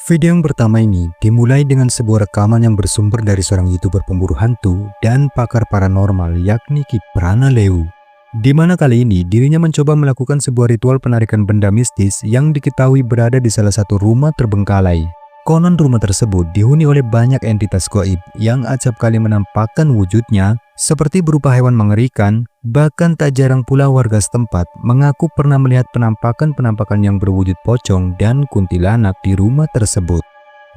Video yang pertama ini dimulai dengan sebuah rekaman yang bersumber dari seorang YouTuber pemburu hantu dan pakar paranormal yakni Kiprana Leu. Di mana kali ini dirinya mencoba melakukan sebuah ritual penarikan benda mistis yang diketahui berada di salah satu rumah terbengkalai. Konon rumah tersebut dihuni oleh banyak entitas gaib yang acap kali menampakkan wujudnya seperti berupa hewan mengerikan. Bahkan tak jarang pula warga setempat mengaku pernah melihat penampakan-penampakan yang berwujud pocong dan kuntilanak di rumah tersebut.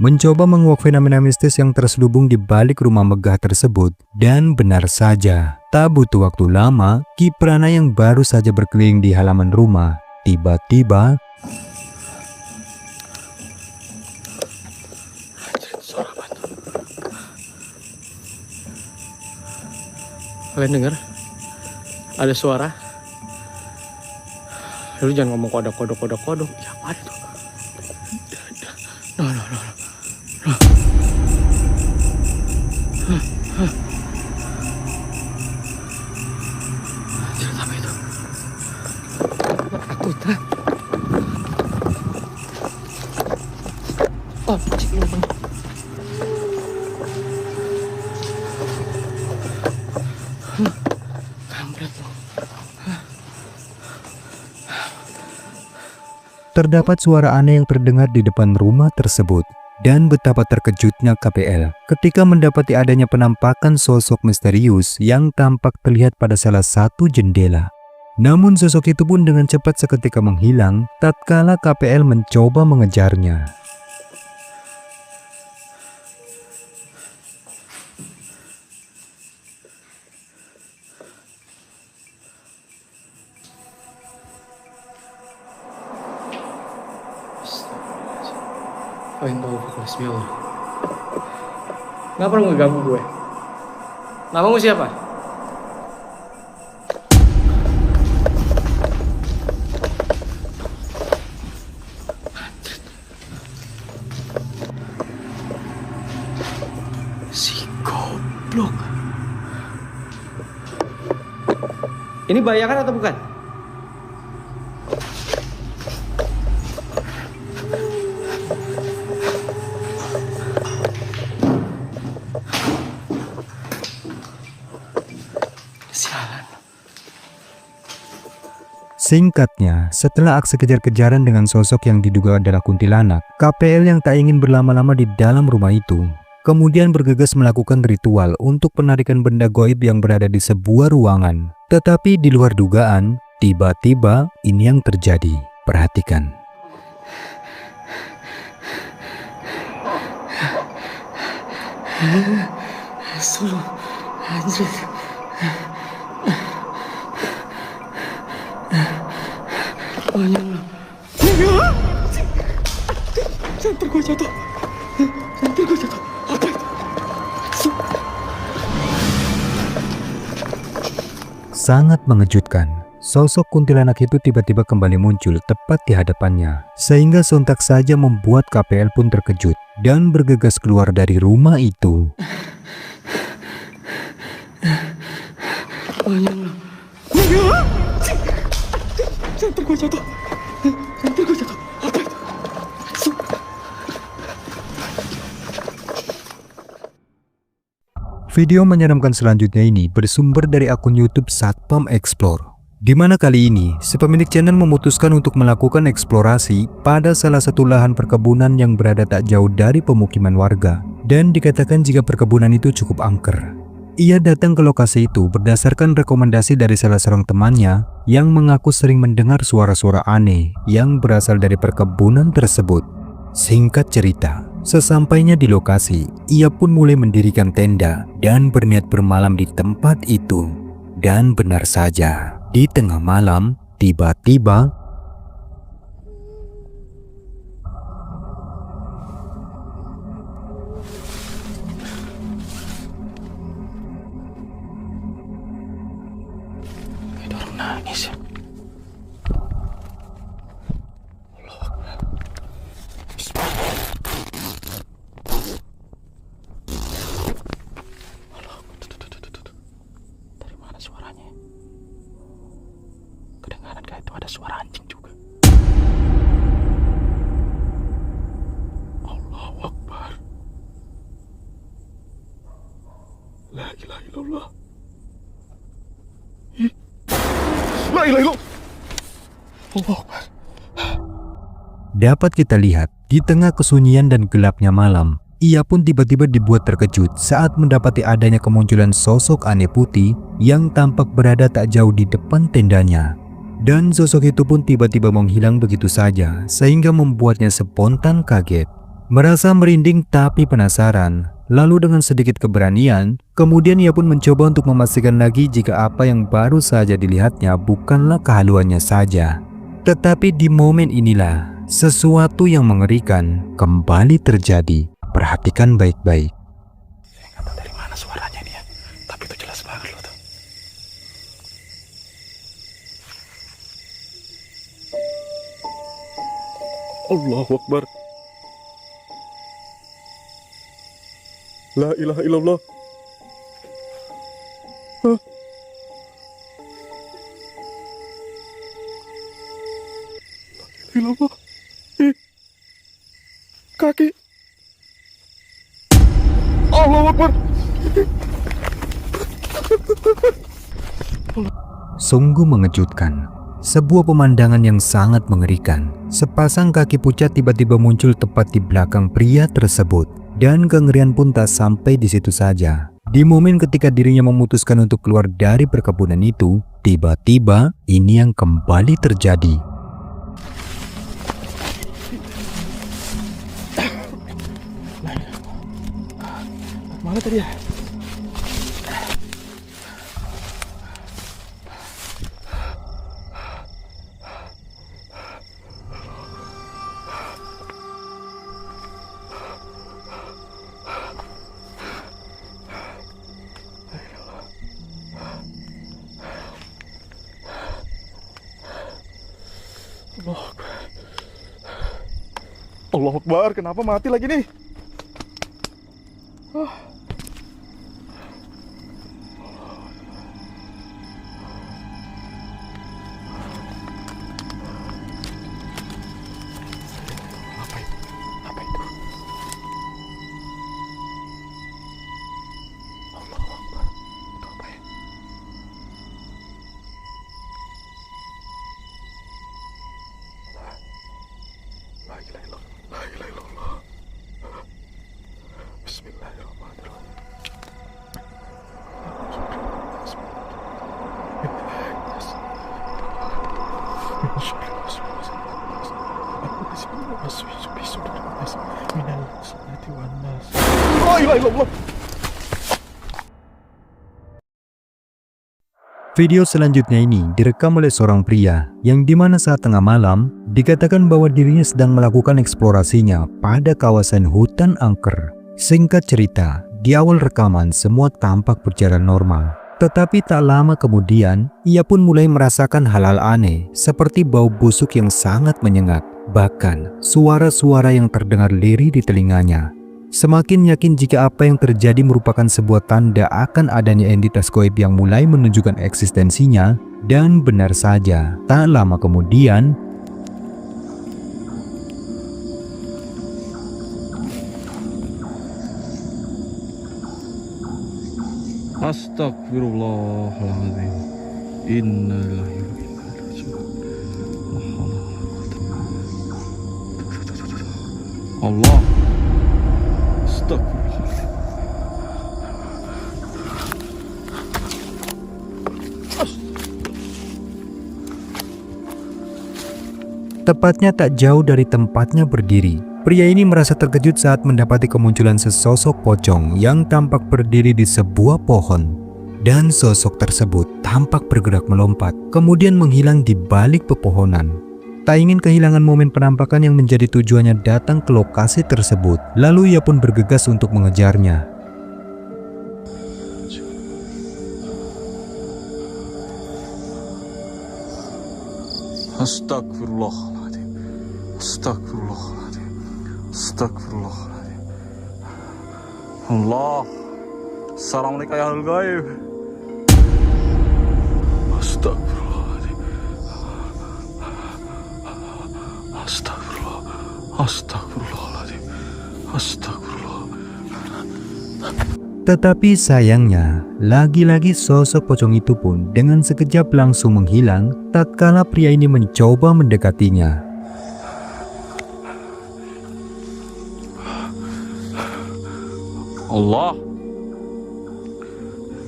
Mencoba menguak fenomena mistis yang terselubung di balik rumah megah tersebut, dan benar saja, tak butuh waktu lama, Kiprana yang baru saja berkeliling di halaman rumah, tiba-tiba kalian dengar? Ada suara. Lu jangan ngomong kodok. Ya apa itu? No. Cerita apa itu? Takut, ha? Oh, cik lubang. terdapat suara aneh yang terdengar di depan rumah tersebut. Dan betapa terkejutnya KPL ketika mendapati adanya penampakan sosok misterius yang tampak terlihat pada salah satu jendela. Namun sosok itu pun dengan cepat seketika menghilang tatkala KPL mencoba mengejarnya. Bismillah. Nggak perlu ngeganggu gue. Namamu siapa? Si goblok. Ini bayangan atau bukan? Singkatnya, setelah aksi kejar-kejaran dengan sosok yang diduga adalah kuntilanak, KPL yang tak ingin berlama-lama di dalam rumah itu, kemudian bergegas melakukan ritual untuk penarikan benda gaib yang berada di sebuah ruangan. Tetapi di luar dugaan, tiba-tiba ini yang terjadi. Perhatikan. Senter gue jatuh. Apa itu? Sangat mengejutkan. Sosok kuntilanak itu tiba-tiba kembali muncul tepat di hadapannya, sehingga sontak saja membuat KPL pun terkejut dan bergegas keluar dari rumah itu. Senter gue jatuh. Apa itu? Video menyeramkan selanjutnya ini bersumber dari akun YouTube Satpam Explore, di mana kali ini si pemilik channel memutuskan untuk melakukan eksplorasi pada salah satu lahan perkebunan yang berada tak jauh dari pemukiman warga, dan dikatakan jika perkebunan itu cukup angker. Ia datang ke lokasi itu berdasarkan rekomendasi dari salah seorang temannya yang mengaku sering mendengar suara-suara aneh yang berasal dari perkebunan tersebut. Singkat cerita, sesampainya di lokasi, ia pun mulai mendirikan tenda dan berniat bermalam di tempat itu. Dan benar saja, di tengah malam, tiba-tiba nangis ya. Dari mana suaranya? Kedengaran kayak itu ada suara anjing juga. Allah. illallah. La ilaha illallah. Allah Akbar. Dapat kita lihat, di tengah kesunyian dan gelapnya malam, ia pun tiba-tiba dibuat terkejut saat mendapati adanya kemunculan sosok aneh putih yang tampak berada tak jauh di depan tendanya. Dan sosok itu pun tiba-tiba menghilang begitu saja, sehingga membuatnya spontan kaget. Merasa merinding tapi penasaran, lalu dengan sedikit keberanian, kemudian ia pun mencoba untuk memastikan lagi jika apa yang baru saja dilihatnya bukanlah kehaluannya saja. Tetapi di momen inilah, sesuatu yang mengerikan kembali terjadi. Perhatikan baik-baik. Saya nggak tahu dari mana suaranya dia, tapi itu jelas banget loh tuh. Allahu Akbar. La ilaha illallah. Hah? La ilaha illallah. Kaki. Allahu Akbar. Sungguh mengejutkan. Sebuah pemandangan yang sangat mengerikan. Sepasang kaki pucat tiba-tiba muncul tepat di belakang pria tersebut. Dan kengerian pun tak sampai di situ saja. Di momen ketika dirinya memutuskan untuk keluar dari perkebunan itu, tiba-tiba ini yang kembali terjadi. Mana tadi ya? Allah Akbar, kenapa mati lagi nih? Apa itu? Allah Akbar. Itu apa ya? La ilaha illallah. La ilaha illallah. Bismillahirrahmanirrahim. La ilaha illallah. Video selanjutnya ini direkam oleh seorang pria yang dimana saat tengah malam dikatakan bahwa dirinya sedang melakukan eksplorasinya pada kawasan hutan angker. Singkat cerita, di awal rekaman semua tampak berjalan normal. Tetapi tak lama kemudian, ia pun mulai merasakan hal-hal aneh seperti bau busuk yang sangat menyengat. Bahkan, suara-suara yang terdengar lirih di telinganya. Semakin yakin jika apa yang terjadi merupakan sebuah tanda akan adanya entitas gaib yang mulai menunjukkan eksistensinya, dan benar saja, tak lama kemudian, Astagfirullahaladzim. Innalillahi wa inna ilaihi raji'un. Allah. Astagfirullahaladzim. tepatnya tak jauh dari tempatnya berdiri. Pria ini merasa terkejut saat mendapati kemunculan sesosok pocong yang tampak berdiri di sebuah pohon. Dan sosok tersebut tampak bergerak melompat, kemudian menghilang di balik pepohonan. Tak ingin kehilangan momen penampakan yang menjadi tujuannya datang ke lokasi tersebut, lalu ia pun bergegas untuk mengejarnya. Astagfirullahaladzim. Astagfirullahaladzim. Astagfirullahaladzim. Allah. Assalamualaikum ya ahlul gaib. Astagfirullahaladzim. Astagfirullah. Astagfirullahaladzim. Astagfirullah. Tetapi sayangnya, lagi-lagi sosok pocong itu pun dengan sekejap langsung menghilang tatkala pria ini mencoba mendekatinya. Allah.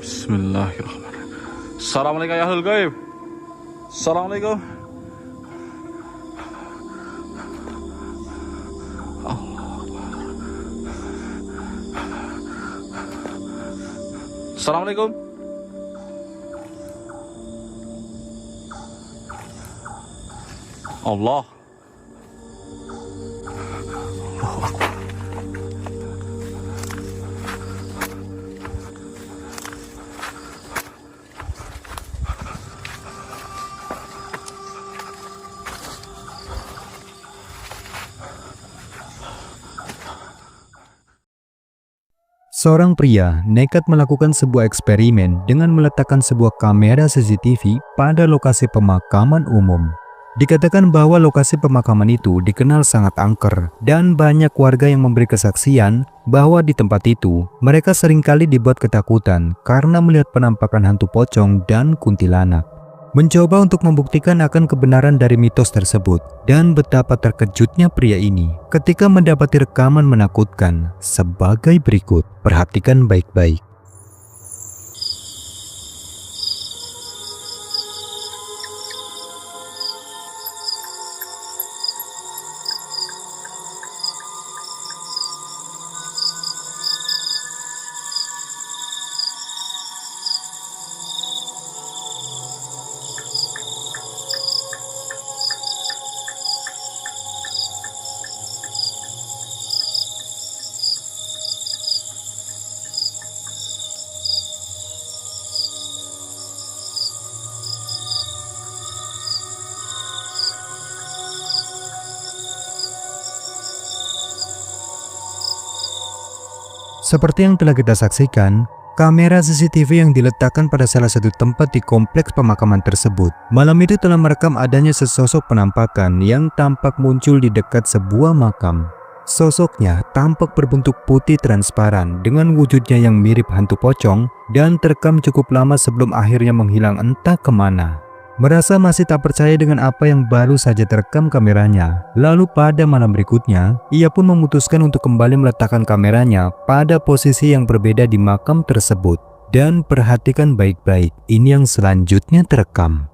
Bismillahirrahmanirrahim. Assalamualaikum ya ahlul gaib. Assalamualaikum. Assalamualaikum. Allah. Seorang pria nekat melakukan sebuah eksperimen dengan meletakkan sebuah kamera CCTV pada lokasi pemakaman umum. Dikatakan bahwa lokasi pemakaman itu dikenal sangat angker dan banyak warga yang memberi kesaksian bahwa di tempat itu mereka seringkali dibuat ketakutan karena melihat penampakan hantu pocong dan kuntilanak. Mencoba untuk membuktikan akan kebenaran dari mitos tersebut dan betapa terkejutnya pria ini ketika mendapati rekaman menakutkan sebagai berikut. Perhatikan baik-baik. Seperti yang telah kita saksikan, kamera CCTV yang diletakkan pada salah satu tempat di kompleks pemakaman tersebut malam itu telah merekam adanya sesosok penampakan yang tampak muncul di dekat sebuah makam. Sosoknya tampak berbentuk putih transparan dengan wujudnya yang mirip hantu pocong dan terekam cukup lama sebelum akhirnya menghilang entah kemana. Merasa masih tak percaya dengan apa yang baru saja terekam kameranya, lalu pada malam berikutnya, ia pun memutuskan untuk kembali meletakkan kameranya pada posisi yang berbeda di makam tersebut. Dan perhatikan baik-baik, ini yang selanjutnya terekam.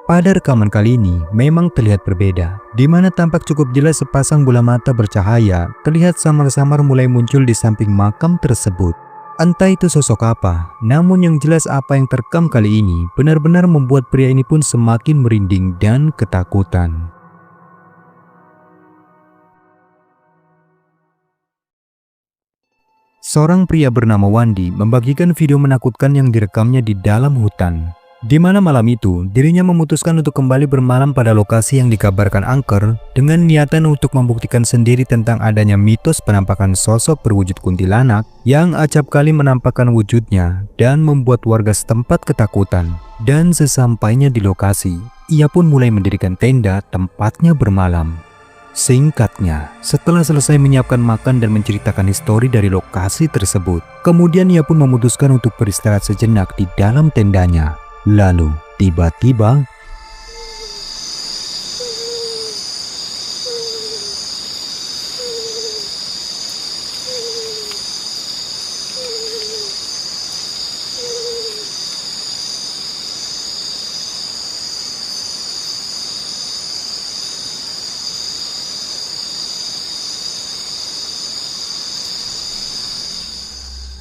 Pada rekaman kali ini memang terlihat berbeda, di mana tampak cukup jelas sepasang bola mata bercahaya terlihat samar-samar mulai muncul di samping makam tersebut. Entah itu sosok apa, namun yang jelas apa yang terekam kali ini benar-benar membuat pria ini pun semakin merinding dan ketakutan. Seorang pria bernama Wandi membagikan video menakutkan yang direkamnya di dalam hutan. Di mana malam itu, dirinya memutuskan untuk kembali bermalam pada lokasi yang dikabarkan angker dengan niatan untuk membuktikan sendiri tentang adanya mitos penampakan sosok berwujud kuntilanak yang acap kali menampakkan wujudnya dan membuat warga setempat ketakutan. Dan sesampainya di lokasi, ia pun mulai mendirikan tenda tempatnya bermalam. Singkatnya, setelah selesai menyiapkan makan dan menceritakan histori dari lokasi tersebut, kemudian ia pun memutuskan untuk beristirahat sejenak di dalam tendanya. Lalu, tiba-tiba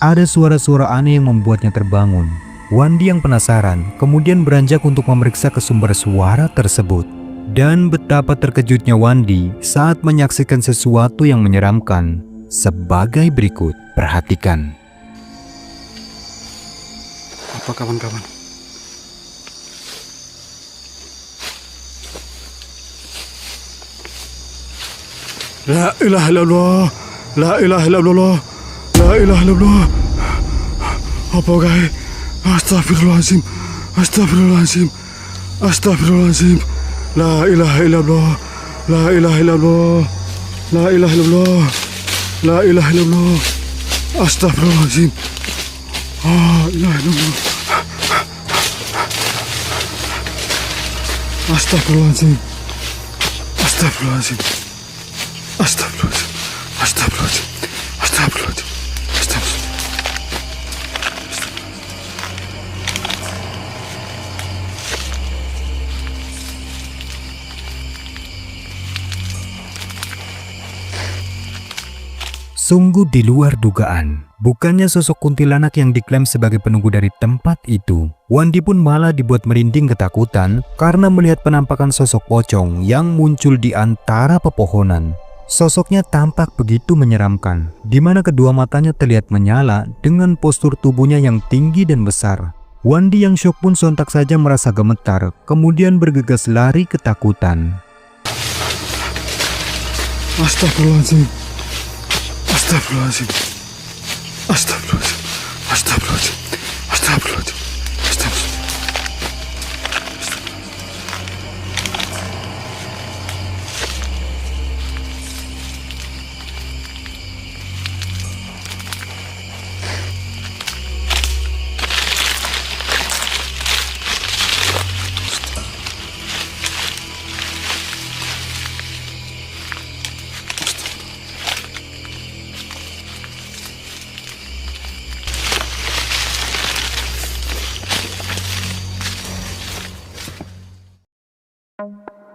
ada suara-suara aneh yang membuatnya terbangun. Wandi yang penasaran kemudian beranjak untuk memeriksa ke sumber suara tersebut. Dan betapa terkejutnya Wandi saat menyaksikan sesuatu yang menyeramkan sebagai berikut. Perhatikan. Apa kawan-kawan? La ilaha illallah. La ilaha illallah. La ilaha illallah. Apa guys? Astagfirullahaladzim. Astagfirullahaladzim. Astagfirullahaladzim. La ilaha illallah. La ilaha illallah. La ilaha illallah. La ilaha illallah. Astagfirullahaladzim. La ilaha illallah. Astagfirullahaladzim. Astagfirullahaladzim. Astagfirullahaladzim. Astagfirullahaladzim. Astagfirullahaladzim. Astagfirullahaladzim. Sungguh di luar dugaan. Bukannya sosok kuntilanak yang diklaim sebagai penunggu dari tempat itu. Wandi pun malah dibuat merinding ketakutan karena melihat penampakan sosok pocong yang muncul di antara pepohonan. Sosoknya tampak begitu menyeramkan, di mana kedua matanya terlihat menyala dengan postur tubuhnya yang tinggi dan besar. Wandi yang syok pun sontak saja merasa gemetar, kemudian bergegas lari ketakutan. Astagfirullahaladzim. Astagfirullahaladzim. Astagfirullahaladzim. Astagfirullahaladzim. Astagfirullahaladzim. Astagfirullahaladzim.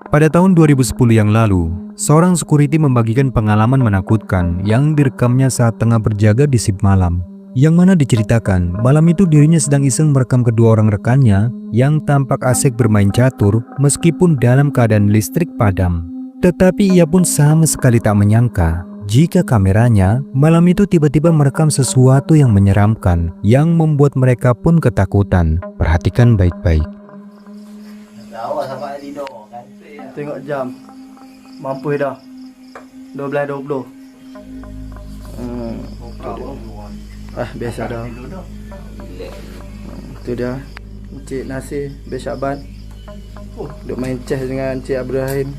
Pada tahun 2010 yang lalu, seorang security membagikan pengalaman menakutkan yang direkamnya saat tengah berjaga di shift malam. Yang mana diceritakan, malam itu dirinya sedang iseng merekam kedua orang rekannya yang tampak asik bermain catur meskipun dalam keadaan listrik padam. Tetapi ia pun sama sekali tak menyangka jika kameranya malam itu tiba-tiba merekam sesuatu yang menyeramkan yang membuat mereka pun ketakutan. Perhatikan baik-baik. Tengok jam. Mampu dah. 12.20. Biasa dah. Tu dia. Encik Nasir bin Syaban. Duk main chess dengan Encik Ibrahim.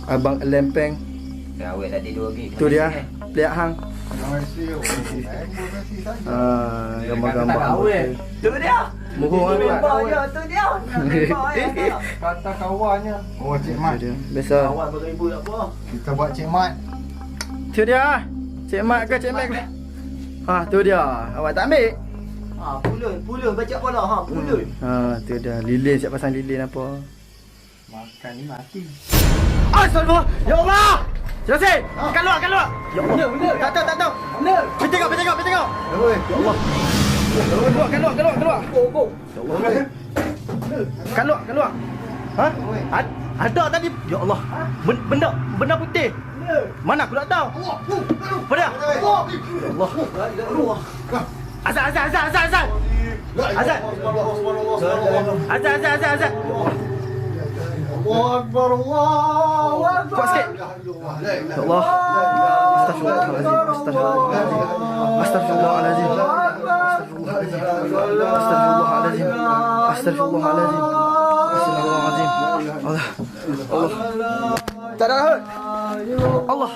Abang Lempeng. Awet dah tidur lagi. Tu dia. Peliak hang. Gambar-gambar hang. Tu dia. Muhung hang. Tu dia. Kata kawannya. Oh, Cik Mat. Biasa. Kawan beribu tak apa. Kita buat Cik Mat. Tu dia. Cik Mat ke Cik Mat? Tu dia. Awak tak ambil? Pulun baca bola ha, pulun. Tu dia. Lilin, siap pasang lilin apa? Makan ni mati. Astagfirullah. Ya Allah. Selesai. Keluar. Ya Allah. Benar. Tak tahu. Benar. Pergi tengok. Oi. Ya Allah. Keluar. Go. Keluar. Ada tadi. Ya Allah. Benda putih. Mana aku tak tahu. Mana? Ya Allah. Azan. Kuat sikit. Ya Allah. Astagfirullahaladzim. Allah. Tak ada. Allah.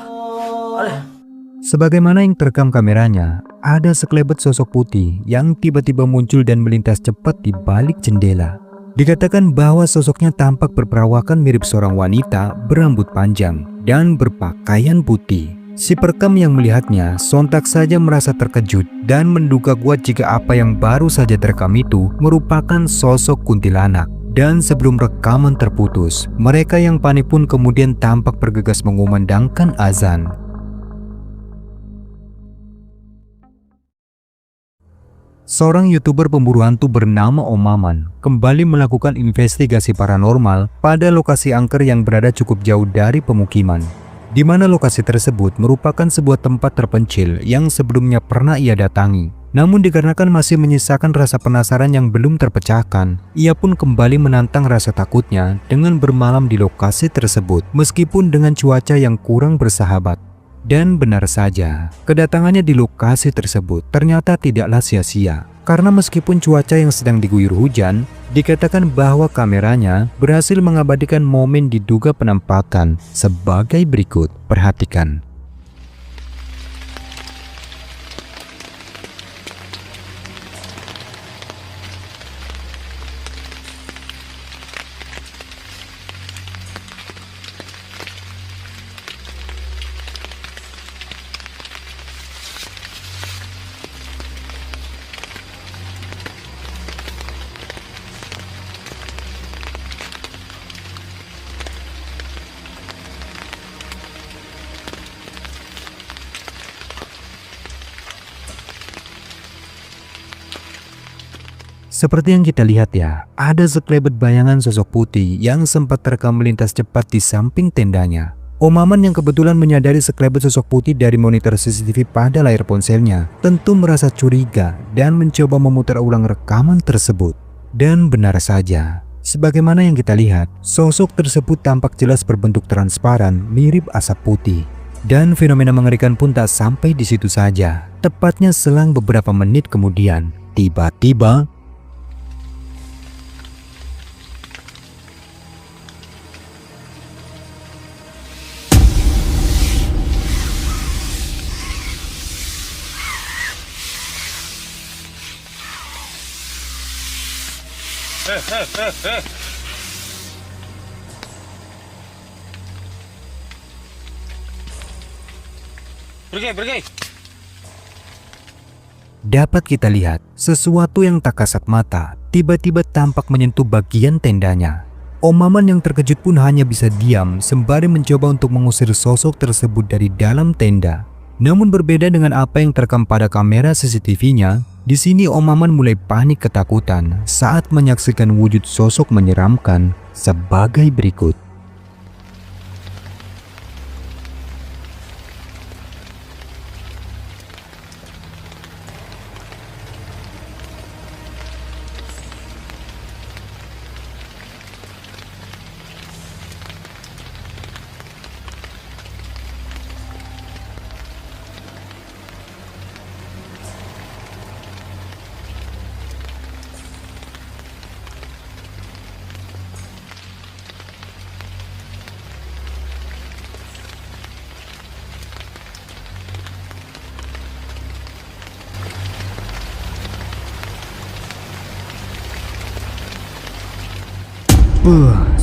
Sebagaimana yang terekam kameranya, ada sekelebet sosok putih yang tiba-tiba muncul dan melintas cepat di balik jendela. Dikatakan bahwa sosoknya tampak berperawakan mirip seorang wanita berambut panjang dan berpakaian putih. Si perekam yang melihatnya sontak saja merasa terkejut dan menduga kuat jika apa yang baru saja terekam itu merupakan sosok kuntilanak. Dan sebelum rekaman terputus, mereka yang panik pun kemudian tampak bergegas mengumandangkan azan. Seorang YouTuber pemburu hantu bernama Om Maman kembali melakukan investigasi paranormal pada lokasi angker yang berada cukup jauh dari pemukiman, di mana lokasi tersebut merupakan sebuah tempat terpencil yang sebelumnya pernah ia datangi. Namun dikarenakan masih menyisakan rasa penasaran yang belum terpecahkan, ia pun kembali menantang rasa takutnya dengan bermalam di lokasi tersebut meskipun dengan cuaca yang kurang bersahabat. Dan benar saja, kedatangannya di lokasi tersebut ternyata tidaklah sia-sia. Karena meskipun cuaca yang sedang diguyur hujan, dikatakan bahwa kameranya berhasil mengabadikan momen diduga penampakan sebagai berikut. Perhatikan. Seperti yang kita lihat ya, ada sekelebat bayangan sosok putih yang sempat terekam melintas cepat di samping tendanya. Om Maman yang kebetulan menyadari sekelebat sosok putih dari monitor CCTV pada layar ponselnya tentu merasa curiga dan mencoba memutar ulang rekaman tersebut. Dan benar saja, sebagaimana yang kita lihat, sosok tersebut tampak jelas berbentuk transparan mirip asap putih. Dan fenomena mengerikan pun tak sampai di situ saja. Tepatnya selang beberapa menit kemudian, tiba-tiba Pergi. dapat kita lihat sesuatu yang tak kasat mata tiba-tiba tampak menyentuh bagian tendanya. Om Maman yang terkejut pun hanya bisa diam sembari mencoba untuk mengusir sosok tersebut dari dalam tenda. Namun berbeda dengan apa yang terekam pada kamera CCTV-nya, di sini Om Maman mulai panik ketakutan saat menyaksikan wujud sosok menyeramkan sebagai berikut.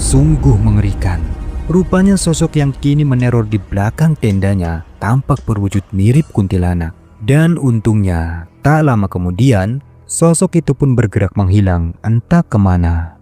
Sungguh mengerikan. Rupanya sosok yang kini meneror di belakang tendanya tampak berwujud mirip kuntilanak. Dan untungnya, tak lama kemudian, sosok itu pun bergerak menghilang entah kemana.